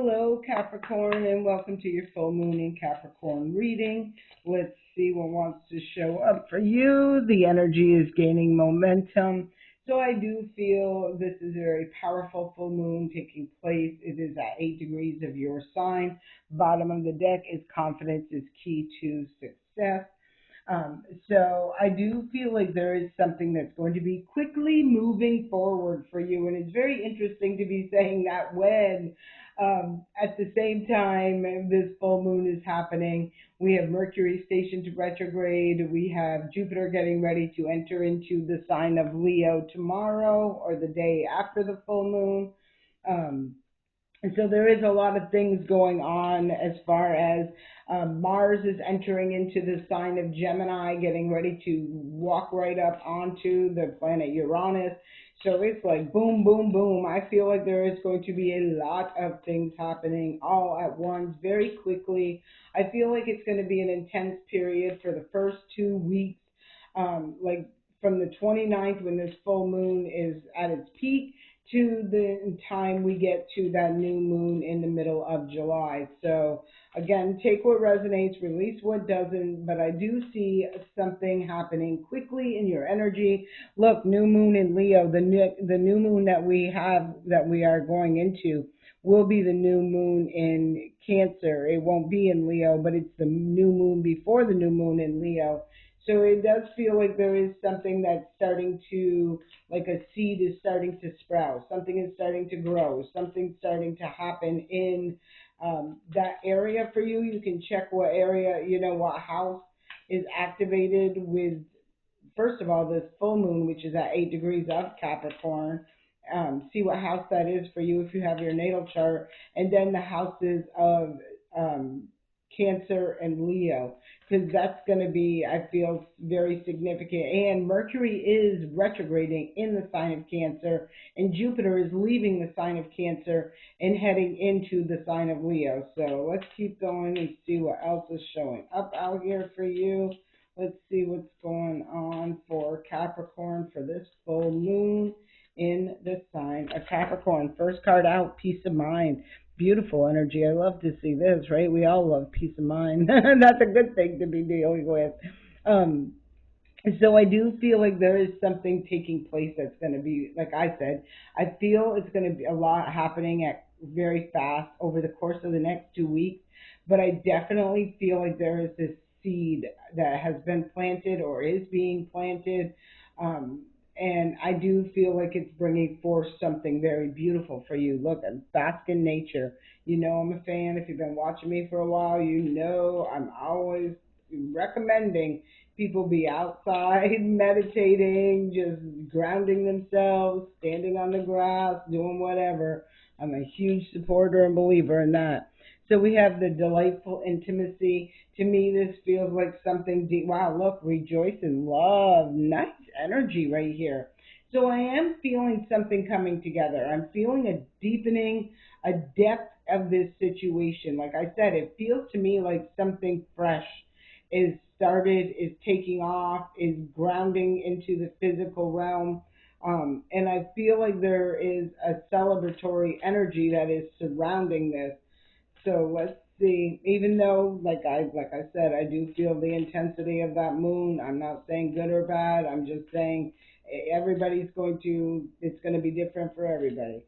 Hello, Capricorn, and welcome to your full moon in Capricorn reading. Let's see what wants to show up for you. The energy is gaining momentum. So I do feel this is a very powerful full moon taking place. It is at 8 degrees of your sign. Bottom of the deck is confidence is key to success. So I do feel like there is something that's going to be quickly moving forward for you. And it's very interesting to be saying that when at the same time this full moon is happening, we have Mercury stationed to retrograde. We have Jupiter getting ready to enter into the sign of Leo tomorrow or the day after the full moon. And so there is a lot of things going on as far as Mars is entering into the sign of Gemini, getting ready to walk right up onto the planet Uranus. So it's like boom, boom, boom. I feel like there is going to be a lot of things happening all at once very quickly. I feel like it's going to be an intense period for the first 2 weeks, like from the 29th when this full moon is at its peak to the time we get to that new moon in the middle of July. So again, take what resonates, release what doesn't, but I do see something happening quickly in your energy. Look, new moon in Leo, the new moon that we are going into will be the new moon in Cancer. It won't be in Leo, but it's the new moon before the new moon in Leo. So it does feel like there is something that's starting to, like a seed is starting to sprout. Something is starting to grow. Something's starting to happen in that area for you. You can check what area, what house is activated with, first of all, this full moon, which is at 8 degrees of Capricorn. See what house that is for you if you have your natal chart. And then the houses of Cancer and Leo, because that's going to be, I feel, very significant. And Mercury is retrograding in the sign of Cancer, and Jupiter is leaving the sign of Cancer and heading into the sign of Leo. So let's keep going and see what else is showing up out here for you. Let's see what's going on for Capricorn for this full moon in the sign of Capricorn. First card out, peace of mind. Beautiful energy. I love to see this, right? We all love peace of mind. That's a good thing to be dealing with. So I do feel like there is something taking place that's going to be, like I said, I feel it's going to be a lot happening at very fast over the course of the next 2 weeks. But I definitely feel like there is this seed that has been planted or is being planted. And I do feel like it's bringing forth something very beautiful for you. Look, bask in nature. You know I'm a fan. If you've been watching me for a while, you know I'm always recommending people be outside, meditating, just grounding themselves, standing on the grass, doing whatever. I'm a huge supporter and believer in that. So we have the delightful intimacy. To me, this feels like something deep. Wow, look, rejoice in love. Nice energy right here. So I am feeling something coming together. I'm feeling a deepening, a depth of this situation. Like I said, it feels to me like something fresh is started, is taking off, is grounding into the physical realm. And I feel like there is a celebratory energy that is surrounding this. So let's see. Even though, like I said, I do feel the intensity of that moon. I'm not saying good or bad. I'm just saying it's going to be different for everybody.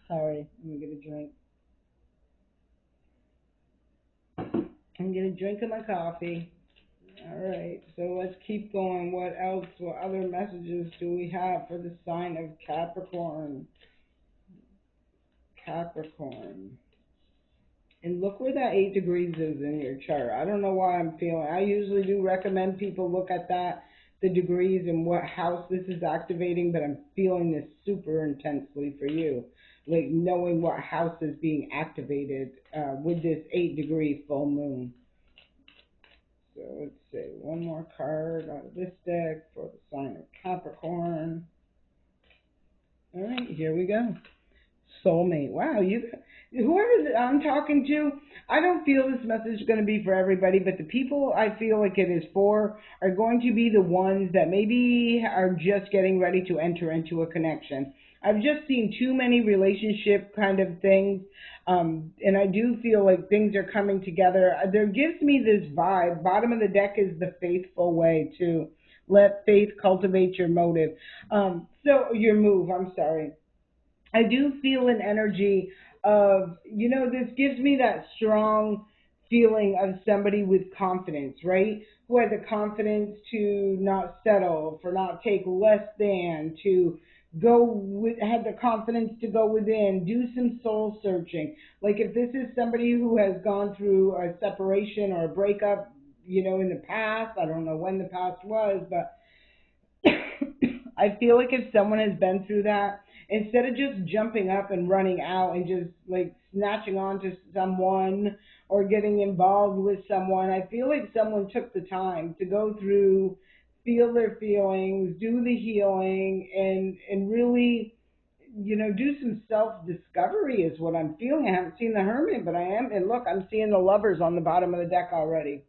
Sorry, let me get a drink. I'm getting a drink of my coffee. All right, so let's keep going. What else? What other messages do we have for the sign of Capricorn? Capricorn. And look where that 8 degrees is in your chart. I don't know why I'm feeling. I usually do recommend people look at that, the degrees and what house this is activating, but I'm feeling this super intensely for you. Like knowing what house is being activated with this 8-degree full moon. So let's see, one more card out of this deck for the sign of Capricorn. All right, here we go. Soulmate. Wow, whoever I'm talking to, I don't feel this message is going to be for everybody, but the people I feel like it is for are going to be the ones that maybe are just getting ready to enter into a connection. I've just seen too many relationship kind of things. And I do feel like things are coming together. There gives me this vibe. Bottom of the deck is the faithful way to let faith cultivate your motive. So your move, I'm sorry. I do feel an energy of, this gives me that strong feeling of somebody with confidence, right? Who had the confidence to not settle, for not take less than, to had the confidence to go within, do some soul searching. Like if this is somebody who has gone through a separation or a breakup, in the past, I don't know when the past was, but I feel like if someone has been through that, instead of just jumping up and running out and just like snatching on to someone or getting involved with someone, I feel like someone took the time to go through, feel their feelings, do the healing, and really, do some self discovery is what I'm feeling. I haven't seen the Hermit, but I am, and look, I'm seeing the Lovers on the bottom of the deck already.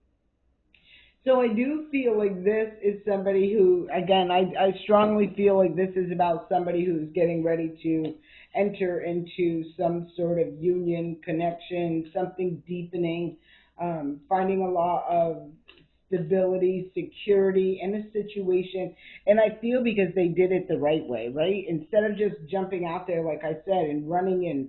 So I do feel like this is somebody who, again, I strongly feel like this is about somebody who's getting ready to enter into some sort of union, connection, something deepening, finding a lot of stability, security in a situation. And I feel because they did it the right way, right? Instead of just jumping out there, like I said, and running and,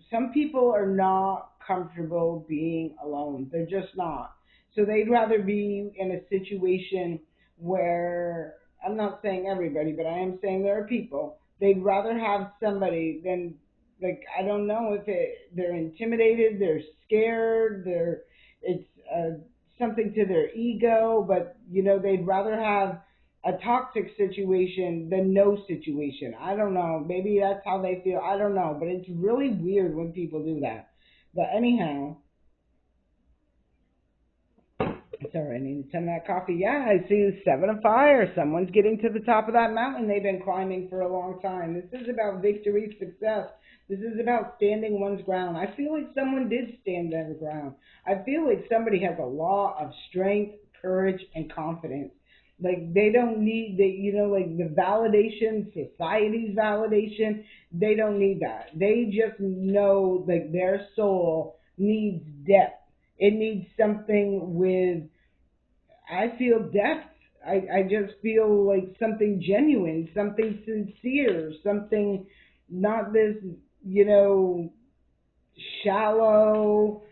some people are not comfortable being alone. They're just not. So they'd rather be in a situation where, I'm not saying everybody, but I am saying there are people, they'd rather have somebody than, like, I don't know if they're intimidated, they're scared, it's something to their ego, but, they'd rather have a toxic situation than no situation. I don't know. Maybe that's how they feel. I don't know. But it's really weird when people do that. But anyhow, sorry, I need some of that coffee. Yeah, I see Seven of Fire. Someone's getting to the top of that mountain they've been climbing for a long time. This is about victory, success. This is about standing one's ground. I feel like someone did stand their ground. I feel like somebody has a lot of strength, courage, and confidence. Like they don't need like the validation, society's validation. They don't need that. They just know like their soul needs depth. It needs something with, I feel depth. I just feel like something genuine, something sincere, something not this, you know, shallow,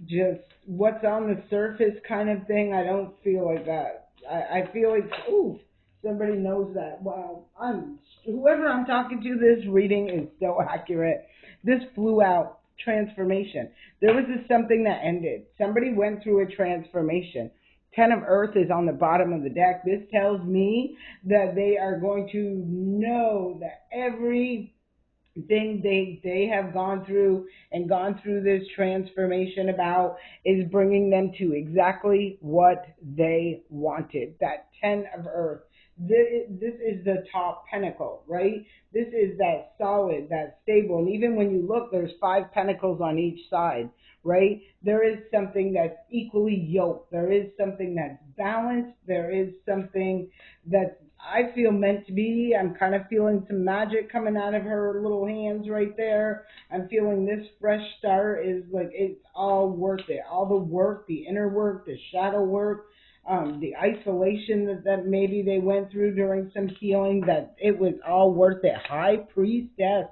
just what's on the surface kind of thing. I don't feel like that. I feel like, ooh, somebody knows that. Wow, whoever I'm talking to, this reading is so accurate. This flew out transformation. There was this something that ended. Somebody went through a transformation. Ten of Earth is on the bottom of the deck. This tells me that they are going to know that every thing they have gone through this transformation about is bringing them to exactly what they wanted. That 10 of Earth, this is the top pentacle, right? This is that solid, that stable. And even when you look, there's 5 pentacles on each side, right? There is something that's equally yoked. There is something that's balanced. There is something that's, I feel, meant to be. I'm kind of feeling some magic coming out of her little hands right there. I'm feeling this fresh start is like it's all worth it. All the work, the inner work, the shadow work, the isolation that maybe they went through during some healing, that it was all worth it. High Priestess.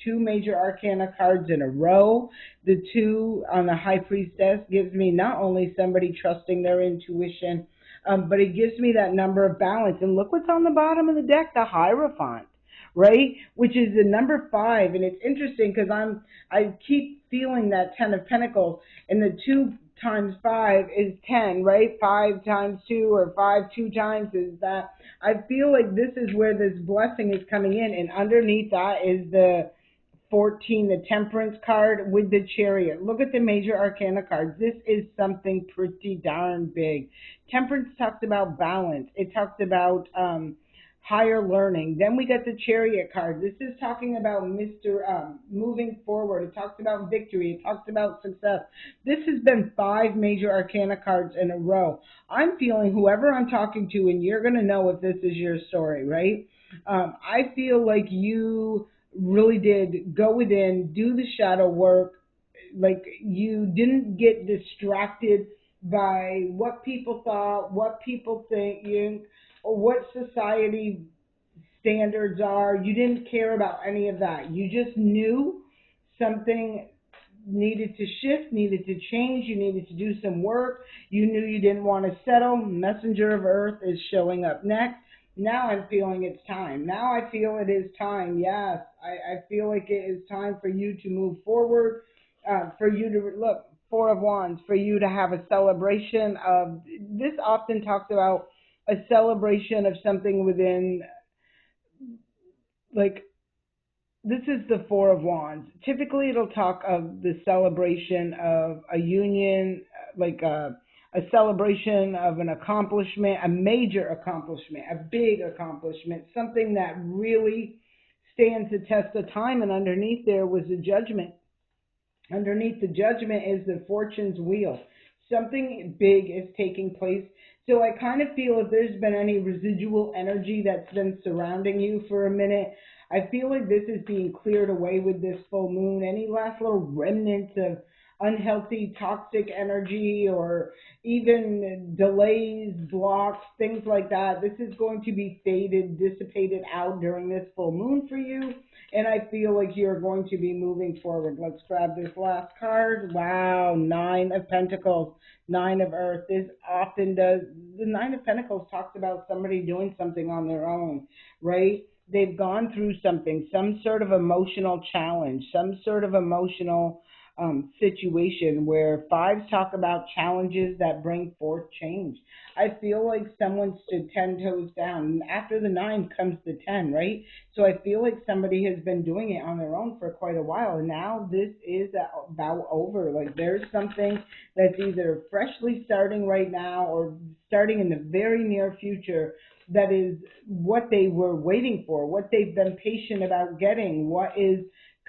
2 major arcana cards in a row. The 2 on the High Priestess gives me not only somebody trusting their intuition, but it gives me that number of balance. And look what's on the bottom of the deck, the Hierophant, right? Which is the number 5. And it's interesting because I keep feeling that 10 of Pentacles, and the 2 times 5 is 10, right? 5 times 2, or 5 2 times is that. I feel like this is where this blessing is coming in, and underneath that is the 14, the Temperance card with the Chariot. Look at the major arcana cards. This is something pretty darn big. Temperance talks about balance. It talks about higher learning. Then we got the Chariot card. This is talking about moving forward. It talks about victory. It talks about success. This has been 5 major arcana cards in a row. I'm feeling whoever I'm talking to, and you're going to know if this is your story, right? I feel like you really did go within, do the shadow work, like you didn't get distracted by what people thought, what people think, or what society standards are. You didn't care about any of that. You just knew something needed to shift, needed to change, you needed to do some work. You knew you didn't want to settle. Messenger of Earth is showing up next. Now I'm feeling it's time. Now I feel it is time. Yes, I feel like it is time for you to move forward, for you to look, Four of Wands, for you to have a celebration of, this often talks about a celebration of something within, like, this is the Four of Wands. Typically, it'll talk of the celebration of a union, like a celebration of an accomplishment, a major accomplishment, a big accomplishment, something that really stands the test of time. And underneath there was a judgment. Underneath the judgment is the fortune's wheel. Something big is taking place. So I kind of feel if there's been any residual energy that's been surrounding you for a minute, I feel like this is being cleared away with this full moon. Any last little remnants of unhealthy, toxic energy, or even delays, blocks, things like that, this is going to be faded, dissipated out during this full moon for you. And I feel like you're going to be moving forward. Let's grab this last card. Wow, Nine of Pentacles, Nine of Earth. This often does, the Nine of Pentacles talks about somebody doing something on their own, right? They've gone through something, some sort of emotional challenge, some sort of emotional situation, where fives talk about challenges that bring forth change. I feel like someone stood 10 toes down. After the nine comes the 10, right? So I feel like somebody has been doing it on their own for quite a while. And now this is about over. Like there's something that's either freshly starting right now or starting in the very near future, that is what they were waiting for, what they've been patient about getting, what is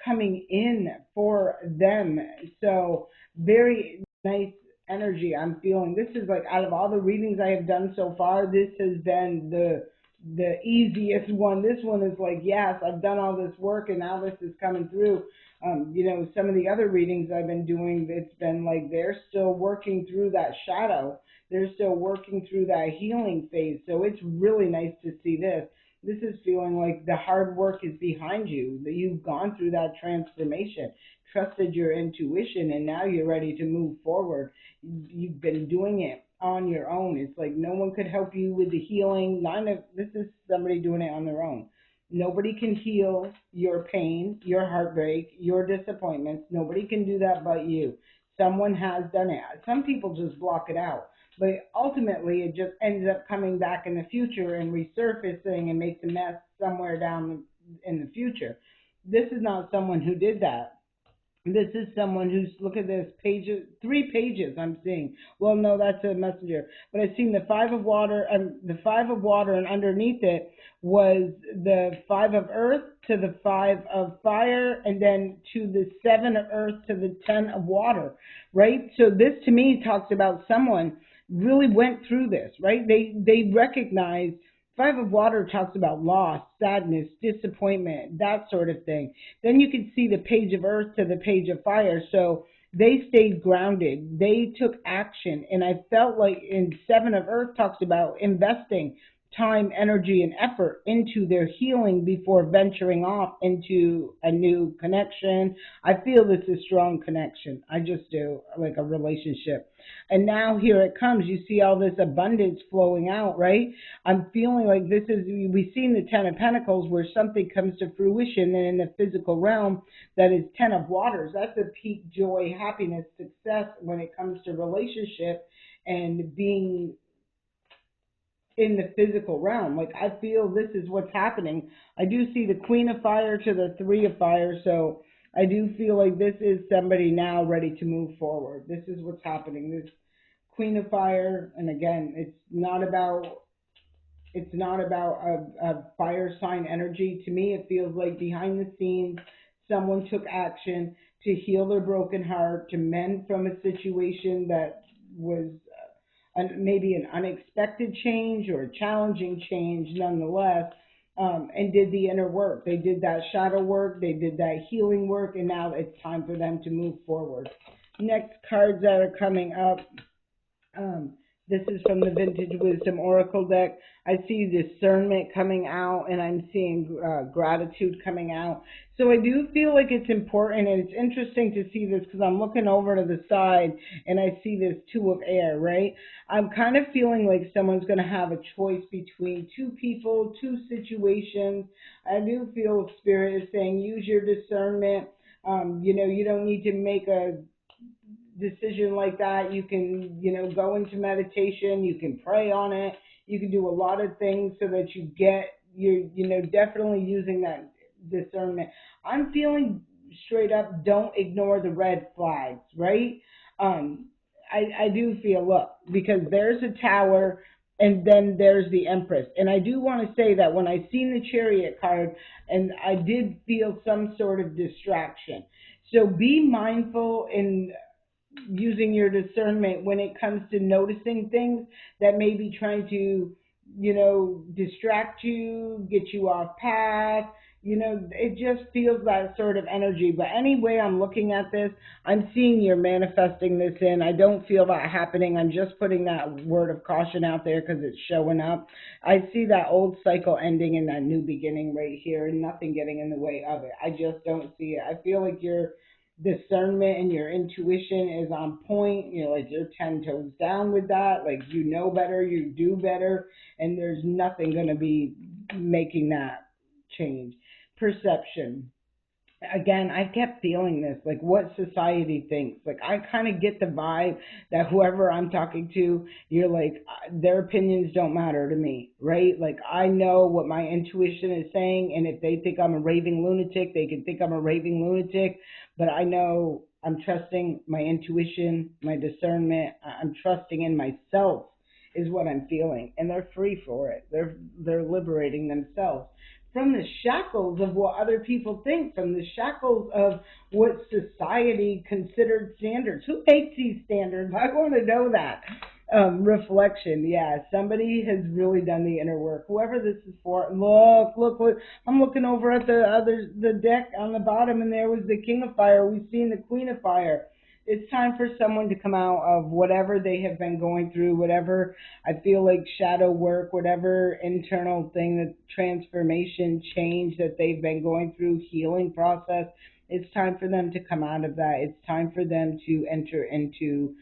coming in for them. So very nice energy I'm feeling. This is like, out of all the readings I have done so far, this has been the easiest one. This one is like, yes, I've done all this work and now this is coming through. Some of the other readings I've been doing, it's been like they're still working through that shadow. They're still working through that healing phase. So it's really nice to see this. This is feeling like the hard work is behind you, that you've gone through that transformation, trusted your intuition, and now you're ready to move forward. You've been doing it on your own. It's like no one could help you with the healing. This is somebody doing it on their own. Nobody can heal your pain, your heartbreak, your disappointments. Nobody can do that but you. Someone has done it. Some people just block it out. But ultimately, it just ends up coming back in the future and resurfacing and makes a mess somewhere down in the future. This is not someone who did that. This is someone who's, look at this, pages, 3 pages I'm seeing. Well, no, that's a messenger. But I've seen the Five of Water, and underneath it was the Five of Earth to the Five of Fire, and then to the Seven of Earth to the 10 of Water, right? So this to me talks about someone really went through this, right? They recognized. Five of Water talks about loss, sadness, disappointment, that sort of thing. Then you can see the Page of Earth to the Page of Fire. So they stayed grounded. They took action. And I felt like in Seven of Earth talks about investing time, energy, and effort into their healing before venturing off into a new connection. I feel this is a strong connection. I just do, like a relationship. And now here it comes. You see all this abundance flowing out, right? I'm feeling like this is, we've seen the Ten of Pentacles where something comes to fruition, and in the physical realm, that is Ten of Waters. That's a peak joy, happiness, success when it comes to relationship and being in the physical realm. Like I feel this is what's happening. I do see the Queen of Fire to the Three of Fire, so I do feel like this is somebody now ready to move forward. This is what's happening. This Queen of Fire, and again, it's not about a fire sign energy. To me, it feels like behind the scenes, someone took action to heal their broken heart, to mend from a situation that was maybe an unexpected change or a challenging change nonetheless. and did the inner work. They did that shadow work, they did that healing work, and now it's time for them to move forward. Next cards that are coming up. Um, this is from the Vintage Wisdom Oracle deck. I see discernment coming out, and I'm seeing gratitude coming out. So I do feel like it's important, and it's interesting to see this because I'm looking over to the side, and I see this Two of Air, right? I'm kind of feeling like someone's going to have a choice between two people, two situations. I do feel Spirit is saying use your discernment. You don't need to make a decision like that. You can, go into meditation, you can pray on it, you can do a lot of things so that you're definitely using that discernment. I'm feeling straight up, don't ignore the red flags, right? Um, I do feel, look, because there's a tower and then there's the Empress. And I do want to say that when I seen the Chariot card, and I did feel some sort of distraction. So be mindful in using your discernment when it comes to noticing things that may be trying to, distract you, get you off path. It just feels that sort of energy. But anyway, I'm looking at this, I'm seeing you're manifesting this in. I don't feel that happening. I'm just putting that word of caution out there because it's showing up. I see that old cycle ending and that new beginning right here, and nothing getting in the way of it. I just don't see it. I feel like your discernment and your intuition is on point. Like you're 10 toes down with that. Like you know better, you do better, and there's nothing going to be making that change. Perception. Again, I kept feeling this, like what society thinks. Like I kind of get the vibe that whoever I'm talking to, you're like, their opinions don't matter to me, right? Like I know what my intuition is saying, and if they think I'm a raving lunatic, they can think I'm a raving lunatic, but I know I'm trusting my intuition, my discernment. I'm trusting in myself is what I'm feeling, and they're free for it. They're liberating themselves from the shackles of what other people think, from the shackles of what society considered standards. Who makes these standards? I want to know that. Reflection. Yeah, somebody has really done the inner work. Whoever this is for, look. I'm looking over at the deck on the bottom, and there was the King of Fire. We've seen the Queen of Fire. It's time for someone to come out of whatever they have been going through, whatever I feel like shadow work, whatever internal thing, the transformation, change that they've been going through, healing process. It's time for them to come out of that. It's time for them to enter into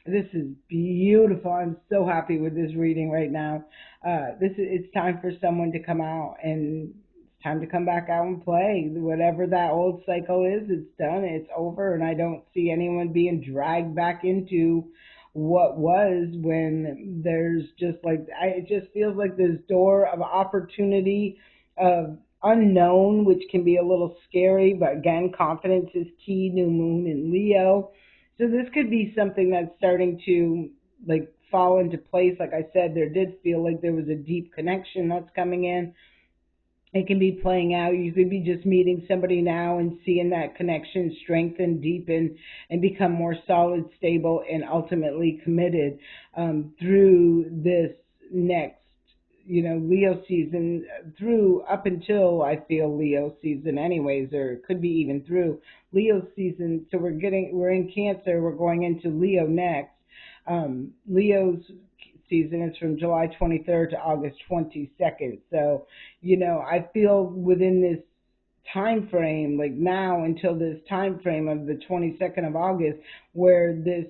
this is beautiful. I'm so happy with this reading right now. It's time for someone to come out, and it's time to come back out and play. Whatever that old cycle is, it's done. It's over, and I don't see anyone being dragged back into what was, when there's just like it just feels like this door of opportunity of unknown, which can be a little scary, but again, confidence is key. New moon in Leo, so this could be something that's starting to like fall into place. Like I said, there did feel like there was a deep connection that's coming in. It can be playing out. You could be just meeting somebody now and seeing that connection strengthen, deepen, and become more solid, stable, and ultimately committed through this next, Leo season, through up until I feel Leo season anyways, or it could be even through Leo season. So we're in Cancer, we're going into Leo next. Leo's season is from July 23rd to August 22nd. So, I feel within this time frame, like now until this time frame of the 22nd of August, where this,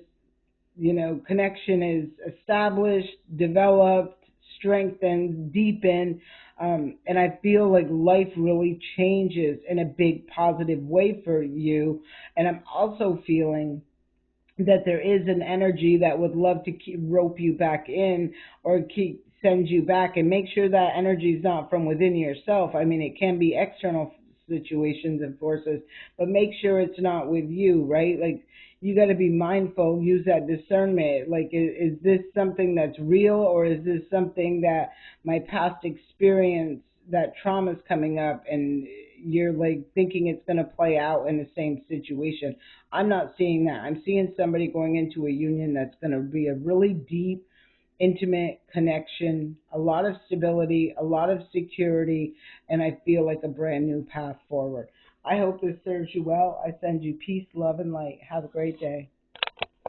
connection is established, developed, strengthened, deepened, and I feel like life really changes in a big positive way for you. And I'm also feeling that there is an energy that would love to keep rope you back in, or keep send you back, and make sure that energy is not from within yourself. I mean, it can be external situations and forces, but make sure it's not with you, right? Like you got to be mindful, use that discernment. Like, is this something that's real, or is this something that my past experience, that trauma's coming up, and you're like thinking it's going to play out in the same situation? I'm not seeing that. I'm seeing somebody going into a union that's going to be a really deep, intimate connection, a lot of stability, a lot of security, and I feel like a brand new path forward. I hope this serves you well. I send you peace, love, and light. Have a great day.